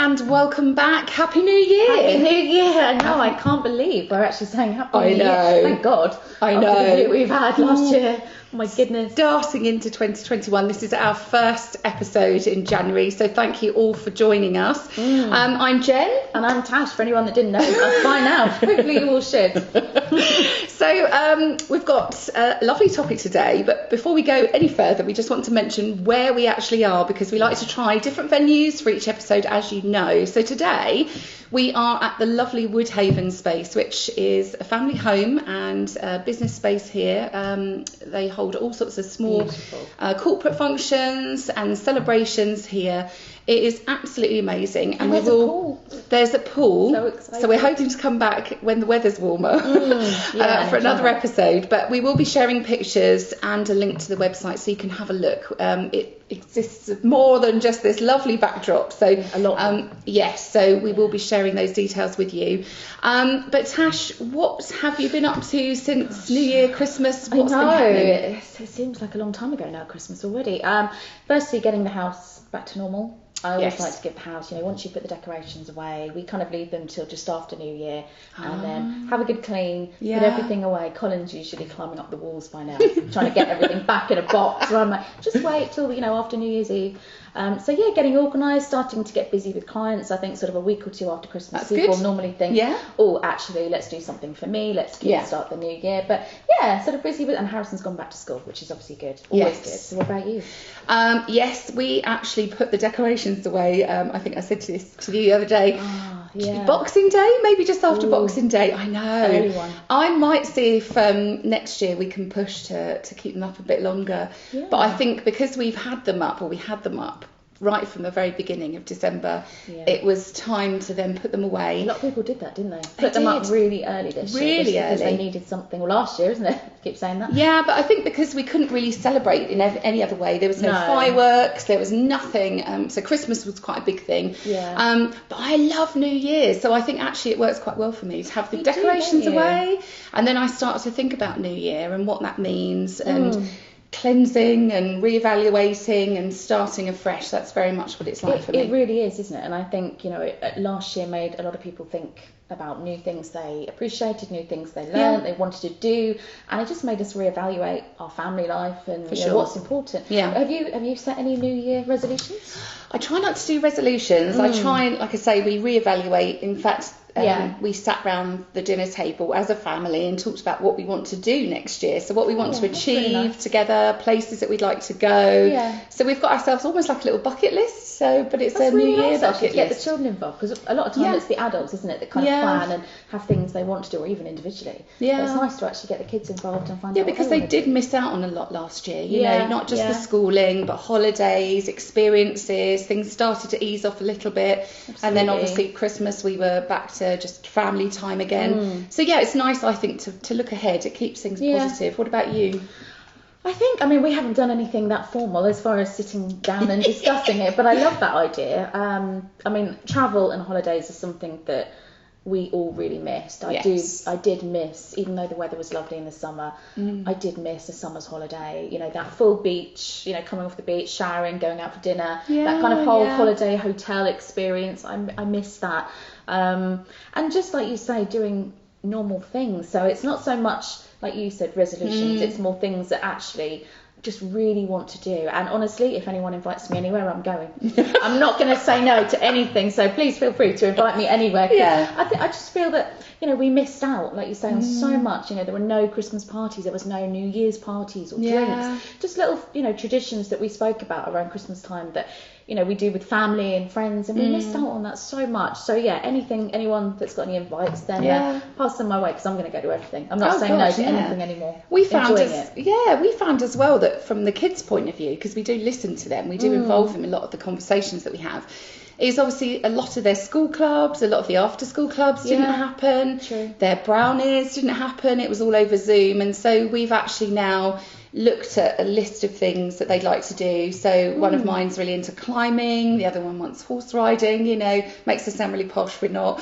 and welcome back. Happy New Year. Happy New Year. I know, I can't believe we're actually saying Happy New Year. Thank God. I know. After the year we've had last year. Oh my goodness. Starting into 2021, this is our first episode in January, so thank you all for joining us. I'm Jen. And I'm Tash, for anyone that didn't know. By now, hopefully you all should. So we've got a lovely topic today, but before we go any further, we just want to mention where we actually are, because we like to try different venues for each episode, as you know. So today we are at the lovely Woodhaven space, which is a family home and a business space here. They hold all sorts of small corporate functions and celebrations here. It is absolutely amazing, and there's a pool. There's a pool. So exciting. So we're hoping to come back when the weather's warmer for another episode. But we will be sharing pictures and a link to the website so you can have a look. It exists more than just this lovely backdrop. So a lot. Yes. So we will be sharing those details with you. But Tash, what have you been up to since New Year, Christmas? What's been happening? It seems like a long time ago now, Christmas already. Firstly, getting the house back to normal. I always like to give the house, once you put the decorations away, we kind of leave them till just after New Year and then have a good clean, put everything away. Colin's usually climbing up the walls by now, trying to get everything back in a box. So I'm like, just wait till, after New Year's Eve. Getting organised, starting to get busy with clients. I think sort of a week or two after Christmas, That's people good. normally think, oh, actually, let's do something for me. Let's start the new year. But sort of busy with, and Harrison's gone back to school, which is obviously good. Always good. So what about you? Yes, we actually put the decorations away. I think I said to you the other day. Boxing Day, maybe just after Boxing Day. I know. Early one. I might see if next year we can push to keep them up a bit longer. Yeah. But I think because we had them up right from the very beginning of December, it was time to then put them away. A lot of people did that, didn't they? Put them up really early this year. Really early. Because they needed something. Well, last year, isn't it? Keep saying that. Yeah, but I think because we couldn't really celebrate in any other way. There was no fireworks, there was nothing. So Christmas was quite a big thing. Yeah. But I love New Year, so I think actually it works quite well for me to have the decorations away. And then I started to think about New Year and what that means and cleansing and reevaluating and starting afresh. That's very much what it's like for me. It really is, isn't it? And I think last year made a lot of people think about new things they appreciated, new things they learned, they wanted to do, and it just made us reevaluate our family life and what's important. Have you set any New Year resolutions? I try not to do resolutions. I try and, like I say, we reevaluate. In fact, we sat round the dinner table as a family and talked about what we want to do next year. So what we want to achieve together, places that we'd like to go. Yeah. So we've got ourselves almost like a little bucket list. But it's a New Year bucket list. Get the children involved, because a lot of time it's the adults, isn't it, that kind of plan and have things they want to do, or even individually. Yeah. But it's nice to actually get the kids involved and find out. Yeah, because they did miss out on a lot last year. You know, not just the schooling, but holidays, experiences. Things started to ease off a little bit. Absolutely. And then obviously Christmas we were back to just family time again. So it's nice, I think, to look ahead. It keeps things positive. What about you? I think, we haven't done anything that formal as far as sitting down and discussing it, but I love that idea. Travel and holidays is something that we all really missed. I did miss, even though the weather was lovely in the summer, I did miss a summer's holiday. That full beach, coming off the beach, showering, going out for dinner, that kind of whole holiday hotel experience. I miss that. And just like you say, doing normal things. So it's not so much, like you said, resolutions. It's more things that actually just really want to do. And honestly, if anyone invites me anywhere, I'm going. I'm not going to say no to anything. So please feel free to invite me anywhere. I just feel that we missed out, like you say, on so much. There were no Christmas parties, there was no New Year's parties or drinks. Just little traditions that we spoke about around Christmas time that we do with family and friends, and we missed out on that so much. So anyone that's got any invites, then pass them my way, because I'm going to go to everything. I'm not saying no to anything anymore. We found as well that from the kids' point of view, because we do listen to them, we do involve them in a lot of the conversations that we have, is obviously a lot of their school clubs, a lot of the after school clubs didn't happen. True. Their brownies didn't happen. It was all over Zoom. And so we've actually now looked at a list of things that they'd like to do. So one of mine's really into climbing, the other one wants horse riding, you know, makes us sound really posh, we're not.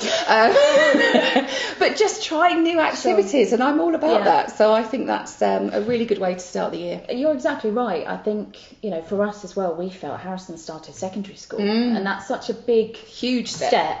But just trying new activities, and I'm all about that. So I think that's a really good way to start the year. You're exactly right. I think, you know, for us as well, we felt Harrison started secondary school, and that's such a big, huge step.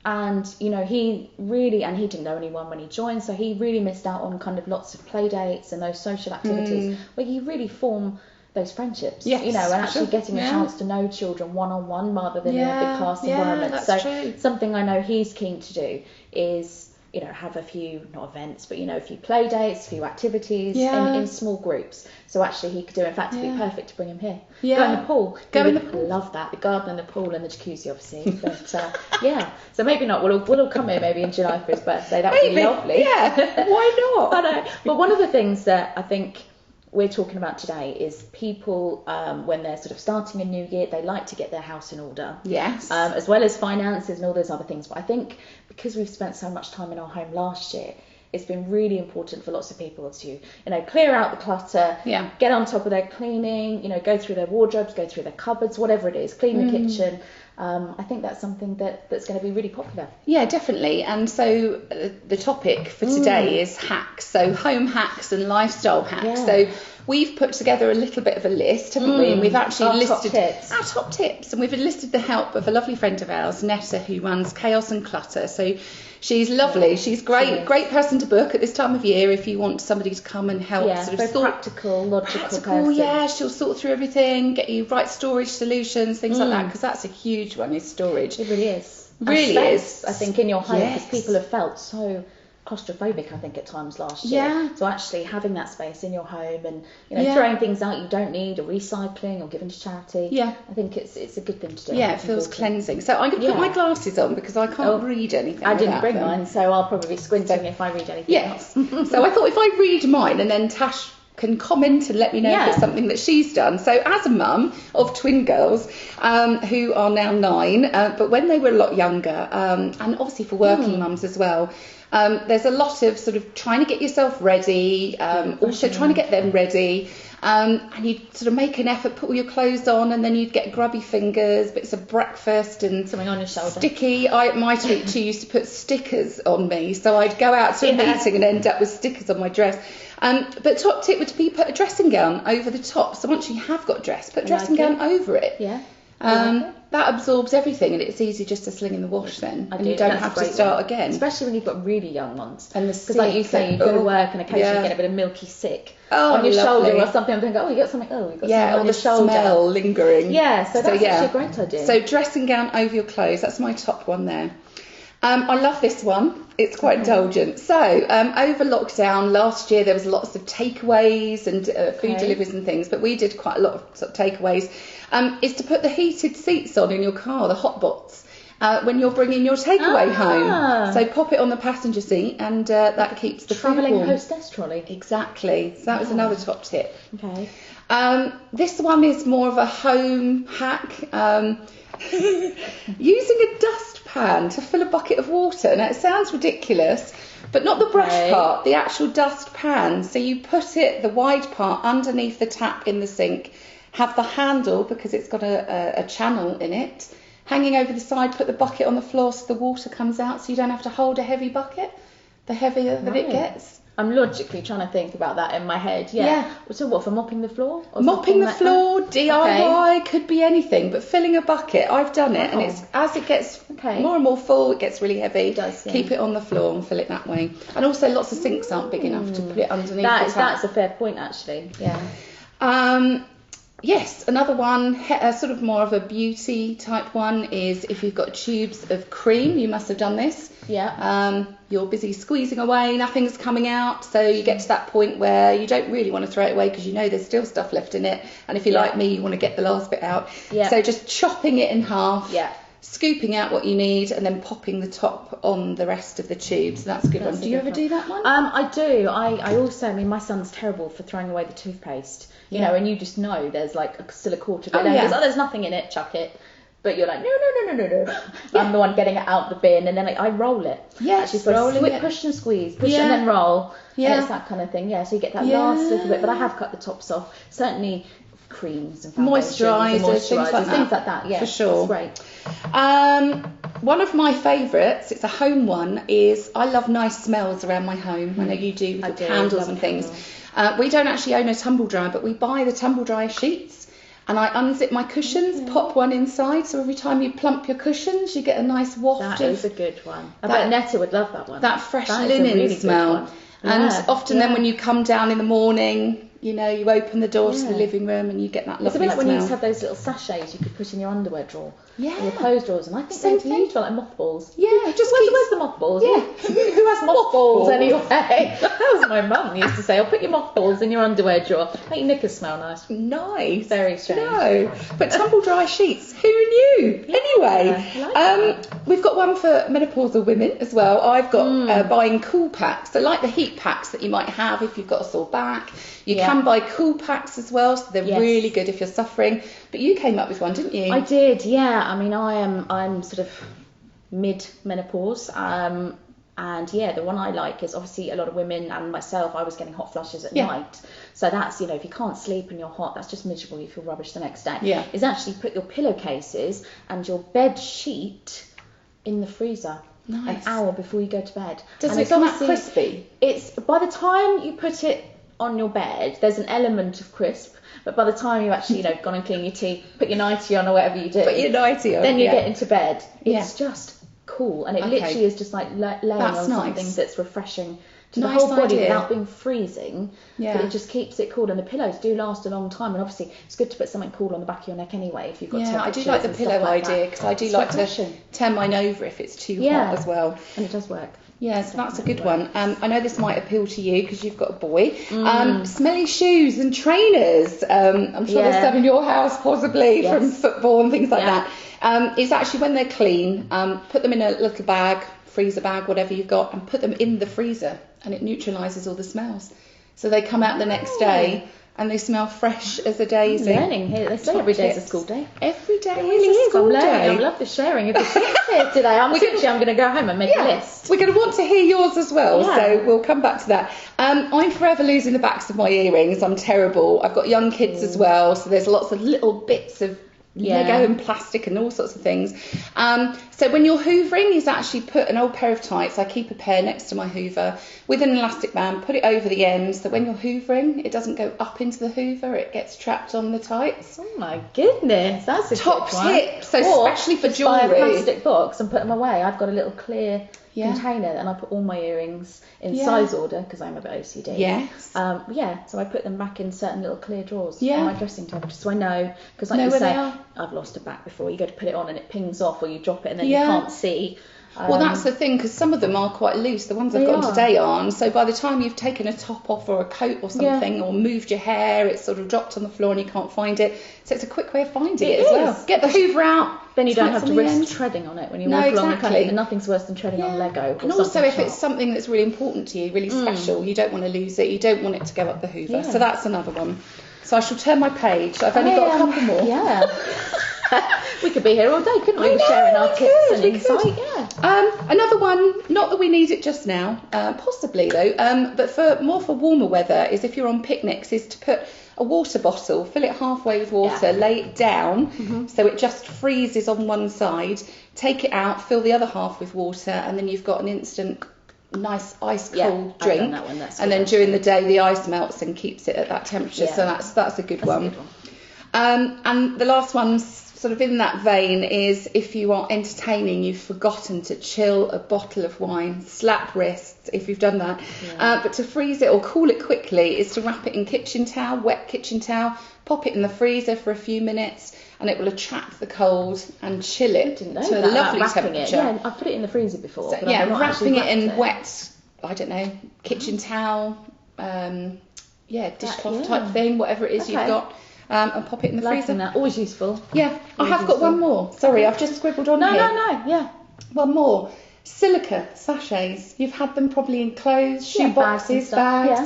And, you know, he really, and he didn't know anyone when he joined, so he really missed out on kind of lots of play dates and those social activities where you really form those friendships, you know, and actually getting a chance to know children one-on-one rather than in a big class environment. That's true. Something I know he's keen to do is, you know, have a few, not events, but, you know, a few play dates, a few activities in small groups. So actually he could do, in fact, it'd be perfect to bring him here. Go in the pool. Love that. The garden and the pool and the jacuzzi, obviously. But, so maybe not. We'll all come here maybe in July for his birthday. That would be lovely. Yeah, why not? But one of the things that I think we're talking about today is people, when they're sort of starting a new year, they like to get their house in order. Yes. As well as finances and all those other things. But I think because we've spent so much time in our home last year, it's been really important for lots of people to, you know, clear out the clutter, get on top of their cleaning, you know, go through their wardrobes, go through their cupboards, whatever it is, clean the kitchen. I think that's something that's going to be really popular. Yeah, definitely. And so the topic for today is hacks. So home hacks and lifestyle hacks. Yeah. So we've put together a little bit of a list, haven't we? And we've actually listed our top tips. And we've enlisted the help of a lovely friend of ours, Netta, who runs Chaos and Clutter. So she's lovely. She's great, great person to book at this time of year if you want somebody to come and help sort of practical, logical person. Yeah, she'll sort through everything, get you right storage solutions, things like that, because that's a huge one, is storage. It really is. Really is. I think in your home, because people have felt so claustrophobic, I think, at times last year. Yeah. So actually having that space in your home and, you know, throwing things out you don't need or recycling or giving to charity. Yeah. I think it's a good thing to do. Yeah, it feels cleansing. So I'm going to put my glasses on because I can't read anything. I didn't bring mine, so I'll probably be squinting if I read anything else. So I thought if I read mine and then Tash can comment and let me know if it's something that she's done. So as a mum of twin girls who are now 9, but when they were a lot younger, and obviously for working mums as well, there's a lot of sort of trying to get yourself ready, also trying to get them ready, and you'd sort of make an effort, put all your clothes on, and then you'd get grubby fingers, bits of breakfast and something on your shoulder. Sticky. My sweet tea used to put stickers on me, so I'd go out to a meeting and end up with stickers on my dress. But top tip would be put a dressing gown over the top. So once you have got dressed, put a dressing gown over it. Yeah. That absorbs everything, and it's easy just to sling in the wash then, and you don't have to start again. Especially when you've got really young ones. And because like you say, you go to work and occasionally get a bit of milky sick on your shoulder or something. I'm thinking, you got something. Oh, you got something on your shoulder. Smell lingering. Yeah, so that's actually a great idea. So dressing gown over your clothes. That's my top one there. I love this one. It's quite indulgent. So over lockdown last year, there was lots of takeaways and food deliveries and things, but we did quite a lot of sort of takeaways. Is to put the heated seats on in your car, the hot bots, when you're bringing your takeaway home. So pop it on the passenger seat, and that keeps the travelling food warm. Hostess trolley. Exactly. So that was another top tip. Okay. This one is more of a home hack. Using a dustpan to fill a bucket of water. Now it sounds ridiculous, but not the brush part, the actual dustpan. So you put the wide part underneath the tap in the sink, have the handle, because it's got a channel in it, hanging over the side, put the bucket on the floor so the water comes out, so you don't have to hold a heavy bucket, the heavier that it gets. I'm logically trying to think about that in my head. Yeah. So what, for mopping the floor? Or mopping the floor, DIY, could be anything, but filling a bucket, I've done it, and it's as it gets more and more full, it gets really heavy. It does, Keep it on the floor and fill it that way. And also lots of sinks aren't big enough to put it underneath the tap. That's a fair point, actually. Yeah. Yes, another one, sort of more of a beauty type one, is if you've got tubes of cream, you must have done this. Yeah. You're busy squeezing away, nothing's coming out, so you get to that point where you don't really want to throw it away because you know there's still stuff left in it, and if you're like me, you want to get the last bit out. Yeah. So just chopping it in half. Yeah. Scooping out what you need and then popping the top on the rest of the tube. So that's a good one. Do you ever do that one? I do. I also, my son's terrible for throwing away the toothpaste, you know, and you just know there's like still a quarter of it. There's nothing in it, chuck it. but you're like, no. I'm the one getting it out the bin, and then I roll it. Yes, Actually, rolling it. push and squeeze, push and then roll. Yeah. And it's that kind of thing. Yeah, so you get that last little bit, but I have cut the tops off. Certainly creams and foundations moisturisers, things like that. Yeah, for sure. That's great. One of my favourites, it's a home one, is I love nice smells around my home. I know you do with your candles and things. We don't actually own a tumble dryer, but we buy the tumble dryer sheets, and I unzip my cushions, pop one inside, so every time you plump your cushions, you get a nice waft That of is a good one. I bet Netta would love that one. that fresh That is a linen really good smell. one. And Yeah, often then when you come down in the morning, you know, you open the door to the living room and you get that lovely It's a bit like smell. when you used to have those little sachets you could put in your underwear drawer. Yeah. In your clothes drawers, and I think Same they're thing. beautiful, like mothballs. Yeah, just Where's the mothballs? Yeah. Who has mothballs anyway? That was my mum used to say, I'll put your mothballs in your underwear drawer. Make your knickers smell nice. Nice. Very strange. No, but tumble dry sheets. Who knew? Anyway, I like that. we've got one for menopausal women as well. I've got buying cool packs. So like the heat packs that you might have if you've got a sore back. You can buy cool packs as well, so they're really good if you're suffering. But you came up with one, didn't you? I did, yeah. I mean, I'm sort of mid-menopause. And yeah, the one I like is obviously a lot of women and myself, I was getting hot flushes at night. So that's, if you can't sleep and you're hot, that's just miserable. You feel rubbish the next day. Yeah. Is actually put your pillowcases and your bed sheet in the freezer. Nice. An hour before you go to bed. Does And it it's come out obviously- crispy? It's by the time you put it on your bed, there's an element of crisp. But by the time you actually, gone and clean your teeth, put your nightie on or whatever you do, Put your nightie on, then you get into bed. Yeah. It's just cool, and it Okay. literally is just like laying That's on something nice. that's refreshing to the Nice whole body idea. without being freezing. Yeah. But it just keeps it cool, and the pillows do last a long time. And obviously, it's good to put something cool on the back of your neck anyway if you've got Yeah, I do temperatures like the and stuff pillow like idea that. because I do It's like to refreshing. turn mine over if it's too Yeah. hot as well. And it does work. Yeah, so that's a good one. I know this might appeal to you because you've got a boy. Smelly shoes and trainers. I'm sure there's some in your house possibly from football and things like that. It's actually when they're clean, put them in a little bag, freezer bag, whatever you've got, and put them in the freezer, and it neutralises all the smells. So they come out the next day and they smell fresh as a daisy. Learning here. They say every day's a school day. Every day It really is a is. school I'm learning. day. I love the sharing of the tips here today. I'm going to go home and make a list. We're going to want to hear yours as well, Yeah. so we'll come back to that. I'm forever losing the backs of my earrings. I'm terrible. I've got young kids as well, so there's lots of little bits of Lego and plastic and all sorts of things. So when you're hoovering, is actually put an old pair of tights. I keep a pair next to my hoover with an elastic band, put it over the end, so when you're hoovering, it doesn't go up into the hoover, it gets trapped on the tights. Oh my goodness, that's a Top good one. tip, so Or especially for just buy a jewellery. plastic box and put them away. I've got a little clear container and I put all my earrings in size order because I'm a bit OCD. Yes. So I put them back in certain little clear drawers Yeah. on my dressing table just so I know, because like Know you where say, they are. I've lost a back before. You go to put it on and it pings off, or you drop it and then Yeah. you can't see. Well, that's the thing, because some of them are quite loose. The ones I've They got are. today aren't. So by the time you've taken a top off or a coat or something, or moved your hair, it's sort of dropped on the floor and you can't find it. So it's a quick way of finding it as well. is. Get the hoover out. Then you don't tights have to on the risk end. treading on it when you No, walk along the exactly. kind of, nothing's worse than treading on Lego. Or And also, something if sharp. it's something that's really important to you, really special, you don't want to lose it. You don't want it to go up the hoover. Yeah. So that's another one. So I shall turn my page. I've only got a couple more. Yeah. We could be here all day, couldn't we? I know, Sharing our we tips could, and we insight. could. Yeah. Another one, not that we need it just now, possibly though, but for warmer weather, is if you're on picnics, is to put a water bottle, fill it halfway with water, lay it down so it just freezes on one side, take it out, fill the other half with water, and then you've got an instant nice ice cold I've drink. done that one, that's and good then one. during the day the ice melts and keeps it at that temperature. Yeah. So that's a good That's one. a good one. And the last one's sort of in that vein is if you are entertaining, you've forgotten to chill a bottle of wine, slap wrists if you've done that. But to freeze it or cool it quickly is to wrap it in kitchen towel, wet kitchen towel, pop it in the freezer for a few minutes, and it will attract the cold and chill it Didn't know to a that, lovely wrapping temperature. it. Yeah, I've put it in the freezer before. So, but yeah, I've not wrapping actually it in wrapped wet, I don't know, kitchen towel, dishcloth yeah. type thing, whatever it is you've Okay. got, and pop it in the Liking freezer. that, always useful. Yeah, I Always have got useful. one more. Sorry, I've just scribbled on here. No, yeah. One more. Silica sachets. You've had them probably in clothes, shoe Yeah, bags and boxes, stuff,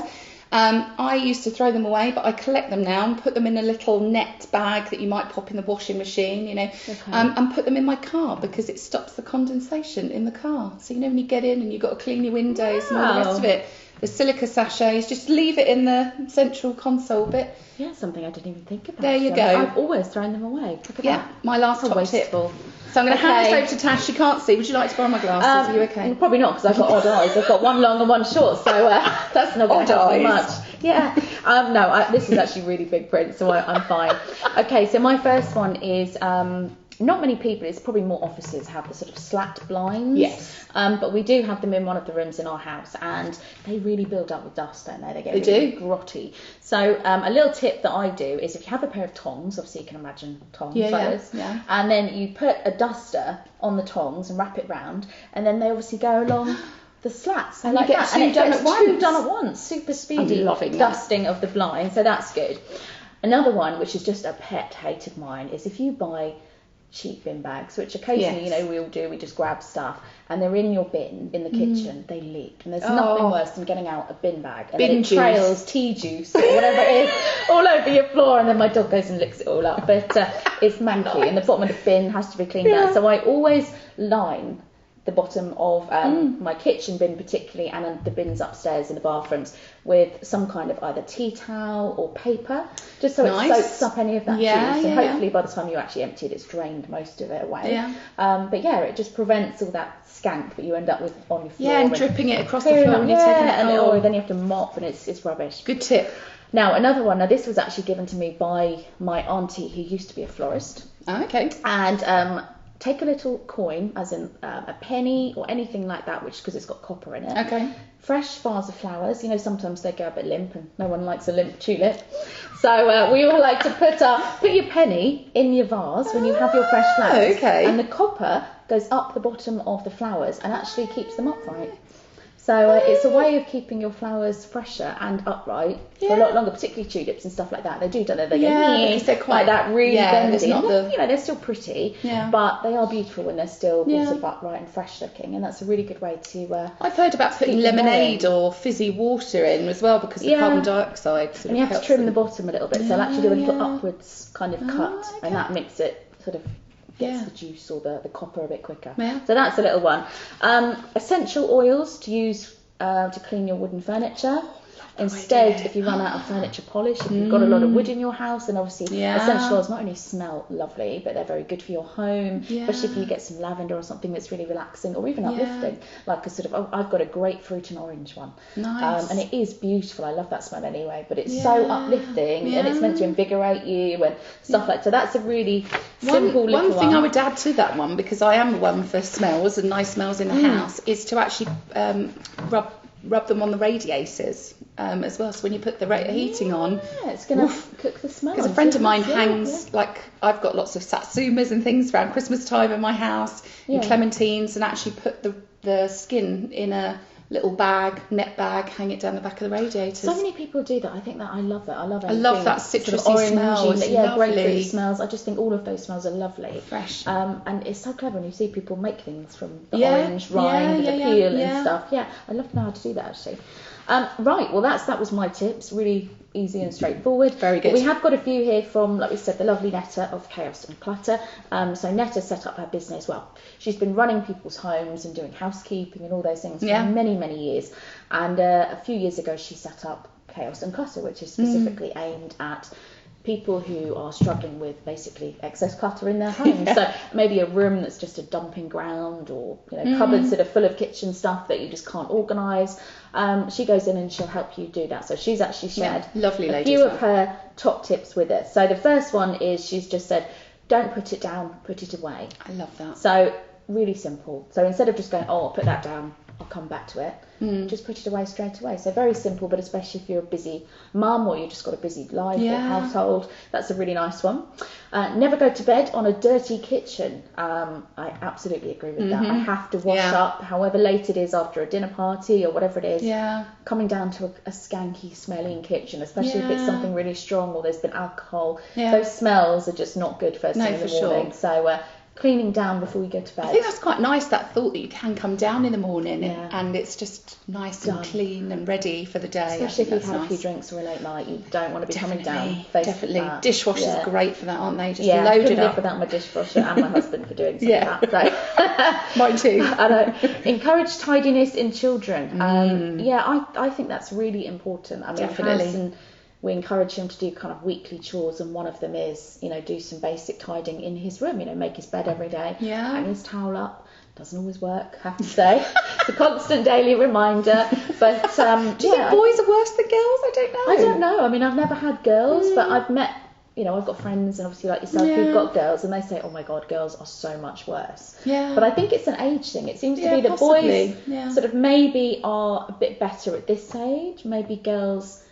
bags. I used to throw them away, but I collect them now and put them in a little net bag that you might pop in the washing machine, and put them in my car because it stops the condensation in the car. So when you get in and you've got to clean your windows and all the rest of it, the silica sachets, just leave it in the central console bit. Yeah, something I didn't even think about. There you go. I've always thrown them away. Look at that. My last top tip. So I'm going to hand this over to Tash. She can't see. Would you like to borrow my glasses? Are you okay? Probably not, because I've got odd eyes. I've got one long and one short, so that's not going to help me much. Yeah. No, this is actually really big print, so I'm fine. Okay, so my first one is not many people, it's probably more offices have the sort of slat blinds. Yes. But we do have them in one of the rooms in our house, and they really build up with dust, don't they? They get really grotty. So a little tip that I do is if you have a pair of tongs, obviously you can imagine tongs like this, and then you put a duster on the tongs and wrap it round, and then they obviously go along the slats. And like you get that. Two done at once. Super speedy dusting of the blind, so that's good. Another one, which is just a pet hate of mine, is if you buy cheap bin bags, which occasionally we all do, we just grab stuff and they're in your bin in the kitchen, they leak, and there's nothing worse than getting out a bin bag and then it trails tea juice or whatever it is all over your floor, and then my dog goes and licks it all up, but it's manky and the bottom of the bin has to be cleaned out, so I always line the bottom of my kitchen bin particularly, and the bins upstairs in the bathrooms, with some kind of either tea towel or paper, just so it soaks up any of that juice, and hopefully by the time you actually empty it, it's drained most of it away. But it just prevents all that skank that you end up with on your floor. And dripping it across the floor when you're taking it home. And then you have to mop, and it's rubbish. Good tip. Now another one. Now this was actually given to me by my auntie who used to be a florist. Oh, okay. And take a little coin, as in a penny or anything like that, because it's got copper in it. Okay. Fresh vase of flowers. Sometimes they go a bit limp, and no one likes a limp tulip. So we all like to put your penny in your vase when you have your fresh flowers. Okay. And the copper goes up the bottom of the flowers and actually keeps them upright. So it's a way of keeping your flowers fresher and upright for a lot longer, particularly tulips and stuff like that. They do, don't they? They go because they're quite like that, really bendy. Not they're still pretty, but they are beautiful when they're still sort of upright and fresh looking, and that's a really good way to. I've heard about putting lemonade or fizzy water in as well, because the carbon dioxide. And you have to trim the bottom a little bit, so I'll actually do a little upwards kind of cut, and that makes it sort of gets the juice or the copper a bit quicker. So that's a little one. Essential oils to use to clean your wooden furniture. Instead, if you run out of furniture polish, if you've got a lot of wood in your house, then obviously essential oils not only smell lovely, but they're very good for your home, especially if you get some lavender or something that's really relaxing or even uplifting, like a sort of, I've got a grapefruit and orange one. Nice. And it is beautiful. I love that smell anyway, but it's so uplifting, and it's meant to invigorate you and stuff like that. So that's a really simple little one. One thing I would add to that one, because I am one for smells and nice smells in the house, is to actually rub them on the radiators as well. So when you put the heating on, it's going to cook the smell. Because a friend of mine hangs, like, I've got lots of satsumas and things around Christmas time in my house, and clementines, and actually put the skin in a little net bag, hang it down the back of the radiators. So many people do that. I love it. I love that citrusy smell. It's grapefruit smells. I just think all of those smells are lovely. Fresh. And it's so clever when you see people make things from the orange rind, the peel and stuff. Yeah, I love to know how to do that actually. Right, well that was my tips. Really easy and straightforward. Very good. But we have got a few here from, like we said, the lovely Netta of Chaos and Clutter. So Netta set up her business. Well, she's been running people's homes and doing housekeeping and all those things for many, many years. And a few years ago she set up Chaos and Clutter, which is specifically aimed at people who are struggling with basically excess clutter in their homes. So maybe a room that's just a dumping ground, or cupboards that are full of kitchen stuff that you just can't organise. She goes in and she'll help you do that. So she's actually shared a few of her top tips with us. So the first one is, she's just said, don't put it down, put it away. I love that. So really simple. So instead of just going, I'll put that down, I'll come back to it, just put it away straight away. So very simple, but especially if you're a busy mum or you've just got a busy life or household, that's a really nice one. Never go to bed on a dirty kitchen. I absolutely agree with that. I have to wash up, however late it is after a dinner party or whatever it is. Coming down to a skanky smelling kitchen, especially if it's something really strong or there's been alcohol, those smells are just not good first thing in the morning. So cleaning down before we go to bed. I think that's quite nice, that thought that you can come down in the morning Yeah. and it's just nice Done. and clean and ready for the day. Especially if you've had nice. a few drinks or a late night, you don't want to be coming Definitely, down. Face definitely. that. Dishwashers Yeah. are great for that, aren't they? Just Yeah, I load couldn't it live up. without my dishwasher and my husband for doing some Yeah. of that. So. Mine too. I know. Encourage tidiness in children. Yeah, I think that's really important. I mean, Definitely. Harrison, we encourage him to do kind of weekly chores, and one of them is, do some basic tidying in his room. Make his bed every day, Yeah. hang his towel up. Doesn't always work, I have to say. It's a constant daily reminder. But Do you think boys are worse than girls? I don't know. I don't know. I mean, I've never had girls, but I've met, I've got friends, and obviously like yourself, who've got girls, and they say, oh my God, girls are so much worse. Yeah. But I think it's an age thing. It seems to Yeah, be that possibly. boys Yeah. sort of maybe are a bit better at this age. Maybe girls,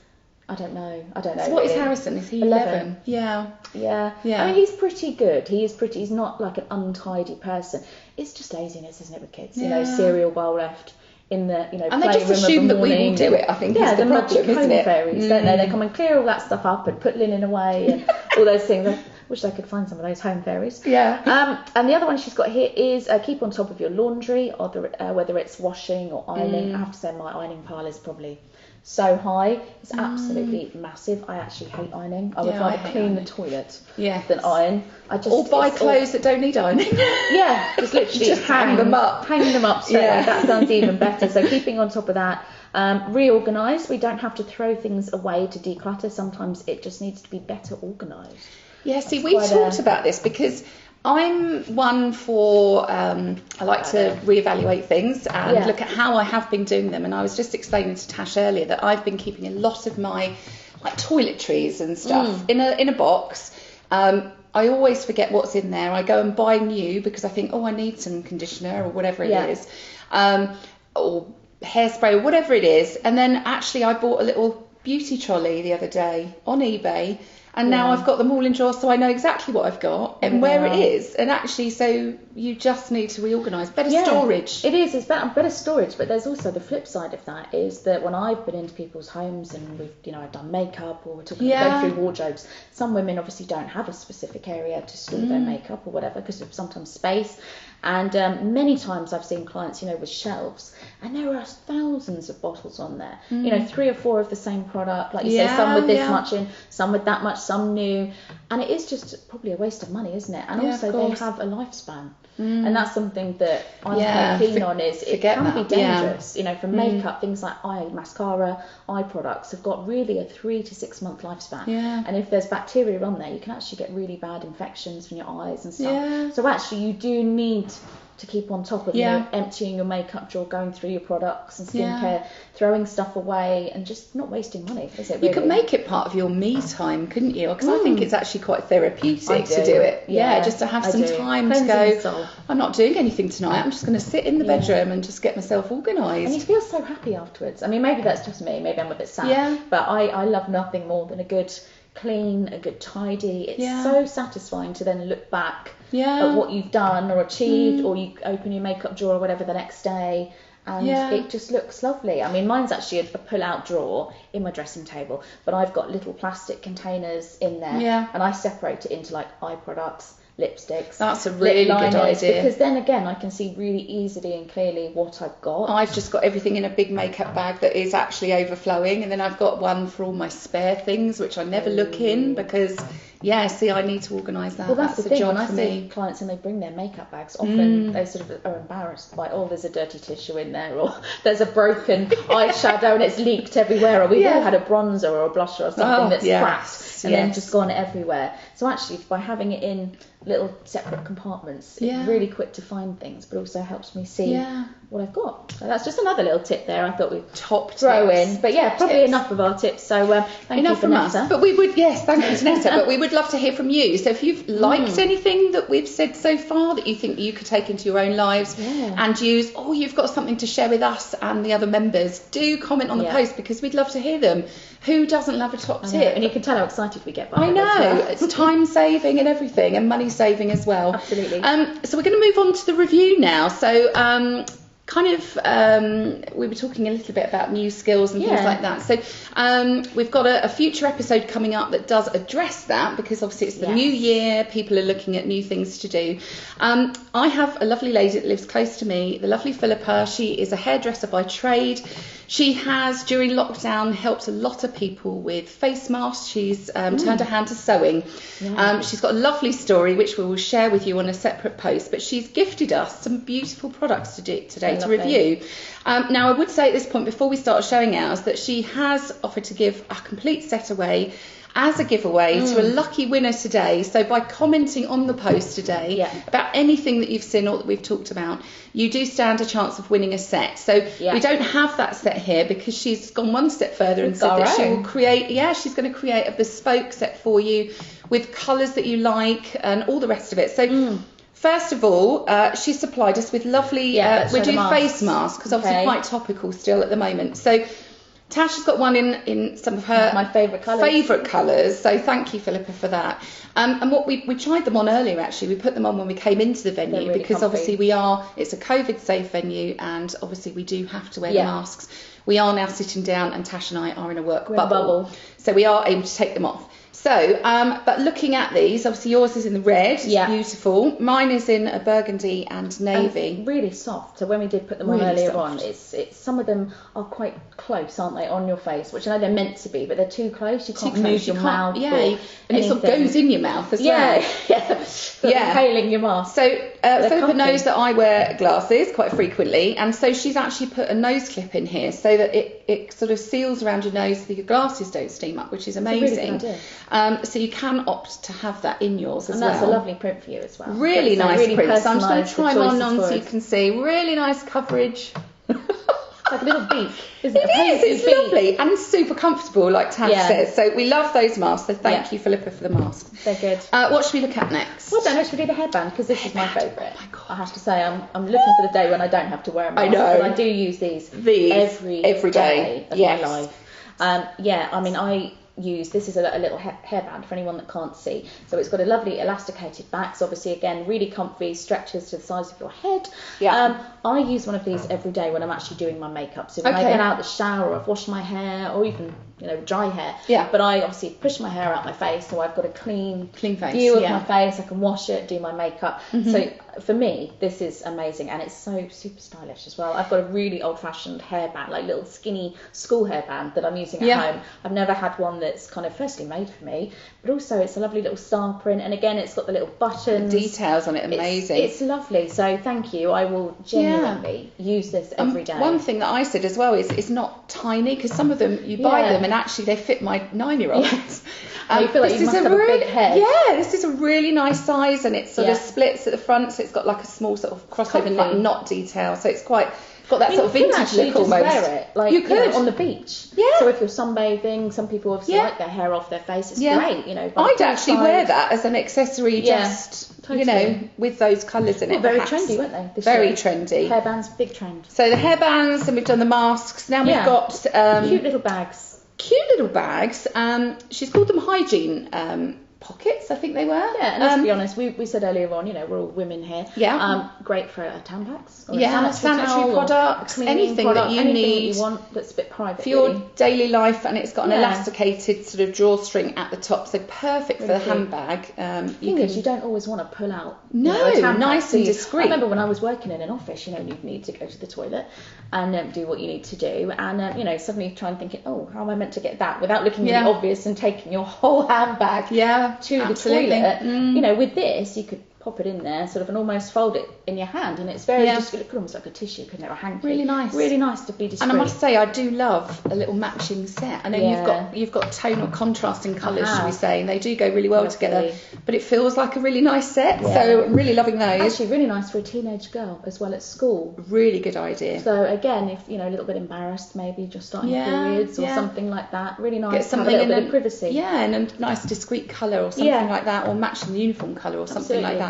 I don't know. So what is really. Harrison? Is he 11? 11? Yeah. Yeah. Yeah. I mean, he's pretty good. He's not like an untidy person. It's just laziness, isn't it, with kids? Yeah. Cereal well left in the, And they just playroom of assume the that we will morning. do it, I think, Yeah, is the the magic problem, isn't home it? fairies, don't they? They come and clear all that stuff up and put linen away and all those things. I wish I could find some of those home fairies. Yeah. And the other one she's got here is keep on top of your laundry, or whether it's washing or ironing. I have to say my ironing pile is probably so high. It's absolutely massive. I actually hate ironing. I would Yeah, I rather hate clean the ironing. toilet Yeah. than iron. Or buy it's clothes that don't need ironing. Yeah, just literally Just hang them up. Hang them up straight. Yeah. That sounds even better. So keeping on top of that. Reorganise. We don't have to throw things away to declutter. Sometimes it just needs to be better organised. Yeah, see, That's we quite talked about this because I'm one for, I like to reevaluate things and Yeah. look at how I have been doing them. And I was just explaining to Tash earlier that I've been keeping a lot of my toiletries and stuff in a box. I always forget what's in there. I go and buy new because I think, I need some conditioner or whatever it is, or hairspray or whatever it is. And then actually I bought a little beauty trolley the other day on eBay. And now I've got them all in drawers, so I know exactly what I've got and where it is. And actually, so you just need to reorganise. Better storage. It is. It's better storage. But there's also the flip side of that is that when I've been into people's homes and we've, I've done makeup or we're talking go through wardrobes, some women obviously don't have a specific area to store their makeup or whatever because of sometimes space. And many times I've seen clients, with shelves, and there are thousands of bottles on there. 3 or 4 of the same product, like you say, some with this much in, some with that much, some new, and it is just probably a waste of money, isn't it? And also they have a lifespan, and that's something that I'm quite keen on. Is it can be dangerous, for makeup, things like eye mascara, eye products have got really a 3 to 6 month lifespan. And if there's bacteria on there, you can actually get really bad infections from your eyes and stuff. So actually, you do need to keep on top of emptying your makeup drawer, going through your products and skincare, throwing stuff away, and just not wasting money, is it really? You could make it part of your me time, couldn't you? Because I think it's actually quite therapeutic to do it. Yeah, just to have I some do. time Cleansing to go, the soul. I'm not doing anything tonight, I'm just going to sit in the bedroom and just get myself And you organised. feel so happy afterwards. I mean, maybe that's just me. Maybe I'm a bit sad. But I love nothing more than a good clean, a good tidy. It's so satisfying to then look back at what you've done or achieved, or you open your makeup drawer or whatever the next day, and it just looks lovely. I mean, mine's actually a pull-out drawer in my dressing table, but I've got little plastic containers in there, and I separate it into like eye products, lipsticks. That's a really good idea. Because then again, I can see really easily and clearly what I've got. I've just got everything in a big makeup bag that is actually overflowing, and then I've got one for all my spare things, which I never look in because, I need to organise that. Well, that's the a thing. job When I for see me. clients and they bring their makeup bags, often they sort of are embarrassed by, there's a dirty tissue in there, or there's a broken eyeshadow and it's leaked everywhere, or we've all had a bronzer or a blusher or something that's cracked and then just gone everywhere. So actually, by having it in little separate compartments, it's really quick to find things, but also helps me see what I've got. So that's just another little tip there I thought we'd throw in. But probably enough of our tips. So thank you, from Vanessa. us. But we would, thank you, Vanessa. But we would love to hear from you. So if you've liked anything that we've said so far that you think you could take into your own lives and use, or you've got something to share with us and the other members, do comment on the post, because we'd love to hear them. Who doesn't love a top tip? And you can tell how excited we get by I it know. as well. It's time saving and everything, and money saving as well. Absolutely. So we're going to move on to the review now. So kind of we were talking a little bit about new skills and things like that. So we've got a future episode coming up that does address that, because obviously it's the new year, people are looking at new things to do. I have a lovely lady that lives close to me, the lovely Philippa. She is a hairdresser by trade. She has, during lockdown, helped a lot of people with face masks. She's turned her hand to sewing. She's got a lovely story which we will share with you on a separate post, but she's gifted us some beautiful products to do today to review. Now I would say at this point, before we start showing ours, that she has offered to give a complete set away as a giveaway to a lucky winner today. So by commenting on the post today about anything that you've seen or that we've talked about, you do stand a chance of winning a set. So we don't have that set here because she's gone one step further and said that she will create, she's going to create a bespoke set for you with colours that you like and all the rest of it. So first of all, she supplied us with lovely, we do face masks because obviously quite topical still at the moment. So Tash has got one in some of her my favourite colours. So thank you, Philippa, for that. And what we tried them on earlier, actually. We put them on when we came into the venue really because obviously it's a COVID safe venue, and obviously we do have to wear the masks. We are now sitting down and Tash and I are in a work bubble. So we are able to take them off. So, but looking at these, obviously yours is in the red, beautiful. Mine is in a burgundy and navy. And really soft. So when we did put them on earlier on, it's some of them are quite close, aren't they, on your face? Which I know they're meant to be, but they're too close. You can't move your mouth. And it sort of goes in your mouth as well. Inhaling your mask. So Philippa knows that I wear glasses quite frequently, and so she's actually put a nose clip in here so that it sort of seals around your nose so that your glasses don't steam up, which is amazing. It's a really good idea. So you can opt to have that in yours as well. And that's a lovely print for you as well. Really nice print. So I'm just going to try one on so you can see. Really nice coverage. Like a little beak, isn't it? It's lovely and super comfortable, like Tash says. So we love those masks. So thank you, Philippa, for the masks. They're good. What should we look at next? Well, I don't know. Should we do the hairband? Because this is my favourite. Oh my God. I have to say, I'm looking for the day when I don't have to wear a mask. I know. But I do use these every day of my life. I mean, I use, this is a little hairband for anyone that can't see. So it's got a lovely elasticated back. So obviously, again, really comfy, stretches to the size of your head. I use one of these every day when I'm actually doing my makeup. So when I get out the shower, I've washed my hair, or even dry hair. But I obviously push my hair out my face, so I've got a clean face view of my face. I can wash it, do my makeup. So for me, this is amazing, and it's so super stylish as well. I've got a really old-fashioned hairband, like little skinny school hairband that I'm using at home. I've never had one that's kind of firstly made for me, but also it's a lovely little star print, and again, it's got the little buttons, the details on it, amazing. It's lovely. So thank you. I will genuinely use this every day. One thing that I said as well is it's not tiny, because some of them you buy them and actually they fit my 9-year-old. You feel like you must have a big head. Yeah, this is a really nice size, and it sort of splits at the front, so it's got like a small sort of crossover like knot detail, so it's quite got that sort of vintage look almost. Wear it, like, you could on the beach. So if you're sunbathing, some people obviously like their hair off their face. It's great, I'd actually wear that as an accessory, just with those colours in it. Very trendy, weren't they? Very trendy. Hairbands, big trend. So the hairbands, and we've done the masks. Now we've got cute little bags. She's called them hygiene pockets, I think they were. Yeah, and let's be honest, we said earlier on, we're all women here. Great for a Tampax or a sanitary products, anything that you need, that you want that's a bit private for your daily life, and it's got an elasticated sort of drawstring at the top, so perfect for the handbag. You don't always want to pull out. No, nice and discreet. I remember when I was working in an office, you need to go to the toilet and do what you need to do, and suddenly try and think, how am I meant to get that without looking really obvious and taking your whole handbag to the toilet. With this, you could pop it in there, sort of, and almost fold it in your hand, and it's very discreet, almost like a tissue, couldn't it, or a hanky. Really nice to be discreet. And I must say, I do love a little matching set. I know you've got tonal contrasting colours, should we say, and they do go really well together. But it feels like a really nice set, so I'm really loving those. Actually, really nice for a teenage girl as well at school. Really good idea. So again, if a little bit embarrassed, maybe just starting periods or something like that, really nice. Get something to have a little bit of privacy. Yeah, and a nice discreet colour or something like that, or matching the uniform colour or something like that.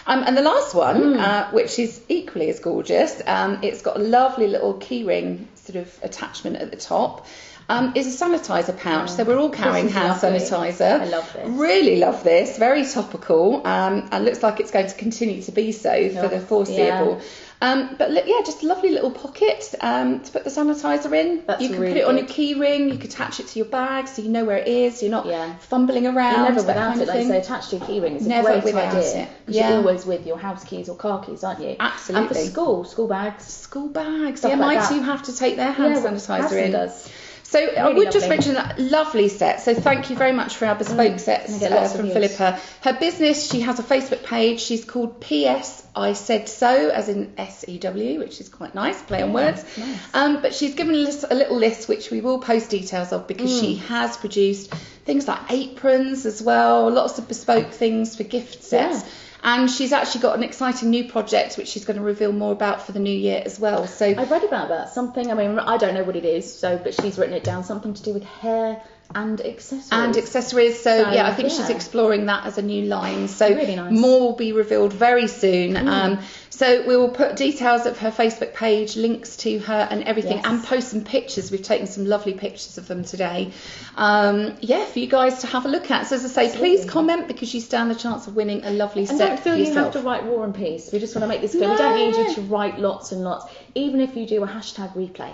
And the last one, which is equally as gorgeous, it's got a lovely little keyring sort of attachment at the top. is a sanitizer pouch. So we're all carrying This is hand lovely. sanitizer. I love this. Really love this. Very topical. And looks like it's going to continue to be so for the foreseeable. But look, yeah, just a lovely little pocket to put the sanitizer in. That's you can really put it on good. your key ring. You can attach it to your bag so you know where it is. You're not Yeah. fumbling around. You're never that without kind it, of like you thing. say, attached to your key ring is Never a great without idea. it. Because Yeah. you're always with your house keys or car keys, aren't you? Absolutely. And for school bags. School bags. Stuff Yeah, like my that. two have to take their hand sanitizer Madison in. does. So I Really would just lovely. mention that lovely set. So thank you very much for our bespoke sets Gonna get lots of from use. Philippa. Her business, she has a Facebook page. She's called PS I Said So, as in SEW, which is quite nice, play on words. Nice. But she's given us a little list, which we will post details of because she has produced things like aprons as well, lots of bespoke things for gift sets. Yeah. And she's actually got an exciting new project which she's going to reveal more about for the new year as well. So I read about that. Something, I mean, I don't know what it is, but she's written it down. Something to do with hair and accessories. So yeah, I think yeah. she's exploring that as a new line. So Really nice. more will be revealed very soon. So we will put details of her Facebook page, links to her and everything, Yes. and post some pictures. We've taken some lovely pictures of them today. For you guys to have a look at. So as I say, Absolutely. please comment because you stand the chance of winning a lovely And set don't for feel you yourself. have to write War and Peace. We just want to make this clear. We don't need you to write lots and lots. Even if you do a hashtag replay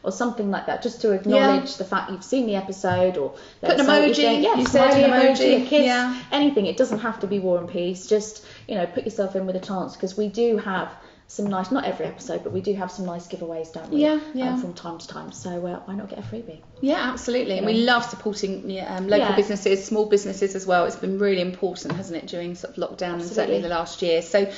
or something like that, just to acknowledge the fact you've seen the episode, or Put an let's say emoji, you think, you said smiley an emoji, a kiss, yeah. anything. It doesn't have to be War and Peace. Just put yourself in with a chance, because we do have some nice, not every episode, but we do have some nice giveaways, don't we? Yeah. From time to time. So why not get a freebie? Yeah, absolutely. And we love supporting local businesses, small businesses as well. It's been really important, hasn't it, during sort of lockdown and certainly the last year. So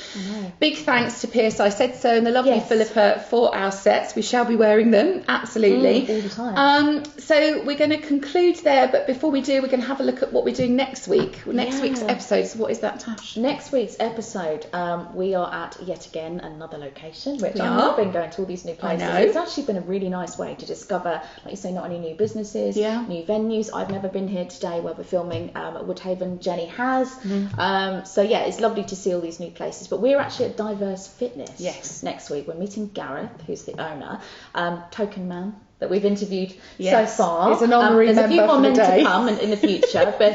big thanks to Pierce I Said So and the lovely Philippa for our sets. We shall be wearing them, absolutely. All the time. So we're going to conclude there, but before we do, we're going to have a look at what we're doing next week. Next week's episode. So what is that, Tash? Next week's episode, we are at yet again another location, which We I've are. not been going to all these new places. know. It's actually been a really nice way to discover, like you say, not only new businesses, new venues. I've never been here today where we're filming at Woodhaven. Jenny has. So yeah, it's lovely to see all these new places. But we're actually at Diverse Fitness next week. We're meeting Gareth, who's the owner, Token Man, that we've interviewed so far. He's an honorary There's a few member more for the men day. to come in the future, but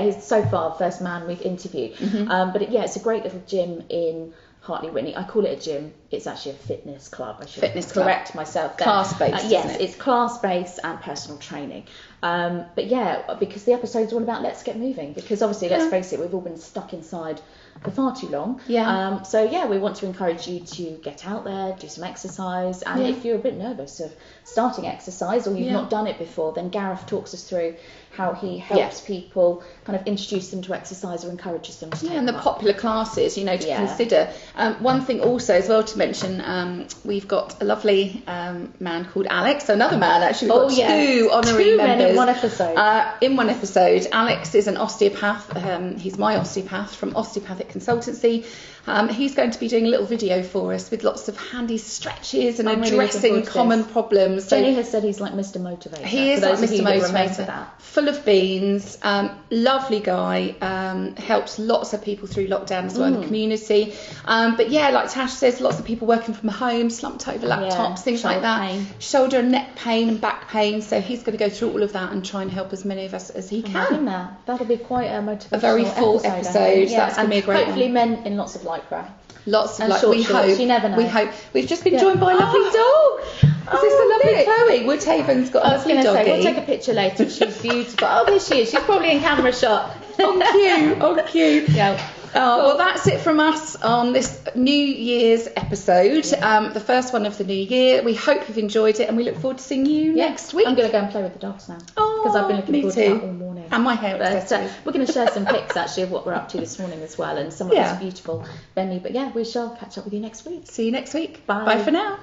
he's so far the first man we've interviewed. It's a great little gym in Hartley Whitney. I call it a gym. It's actually a fitness club. I should correct myself there. Class-based, yes, isn't it? it's class-based and personal training. Because the episode's all about let's get moving. Because obviously, let's face it, we've all been stuck inside for far too long. We want to encourage you to get out there, do some exercise, and if you're a bit nervous of starting exercise or you've not done it before, then Gareth talks us through how he helps people kind of introduce them to exercise or encourages them to take And the them up. popular classes, to consider. One thing also as well to mention, we've got a lovely man called Alex, so another man actually. We've got two honorary Two members men in one episode. In one episode. Alex is an osteopath. He's my osteopath from Osteopathic Consultancy. He's going to be doing a little video for us with lots of handy stretches and I'm really looking addressing forward to common this. problems. So Jenny has said he's like Mr. Motivator. he is for like those of Mr. you that remember Motivator, that. full of beans, lovely guy, helps lots of people through lockdown as well in the community. Like Tash says, lots of people working from home, slumped over laptops, things like shoulder that, pain. shoulder and neck pain and back pain. So he's going to go through all of that and try and help as many of us as he Imagine can. that. That'll be quite a motivational A very full I episode. think. That's going to be a great hopefully one. men in lots of lycra. Lots of And like, short we shorts, hope. you never know. We hope. We've just been joined by a lovely dog. This is the lovely Chloe. Woodhaven's got a I was lovely going to say, doggy. we'll take a picture later. She's beautiful. Oh, there she is. She's probably in camera shot. On cue. Yeah. Well, that's it from us on this New Year's episode, the first one of the new year. We hope you've enjoyed it and we look forward to seeing you next week. I'm going to go and play with the dogs now. Because I've been looking me forward too. to that all morning. And my hair accessories. We're going to share some pics actually of what we're up to this morning as well, and some of this beautiful venue. But we shall catch up with you next week. See you next week. Bye. Bye for now.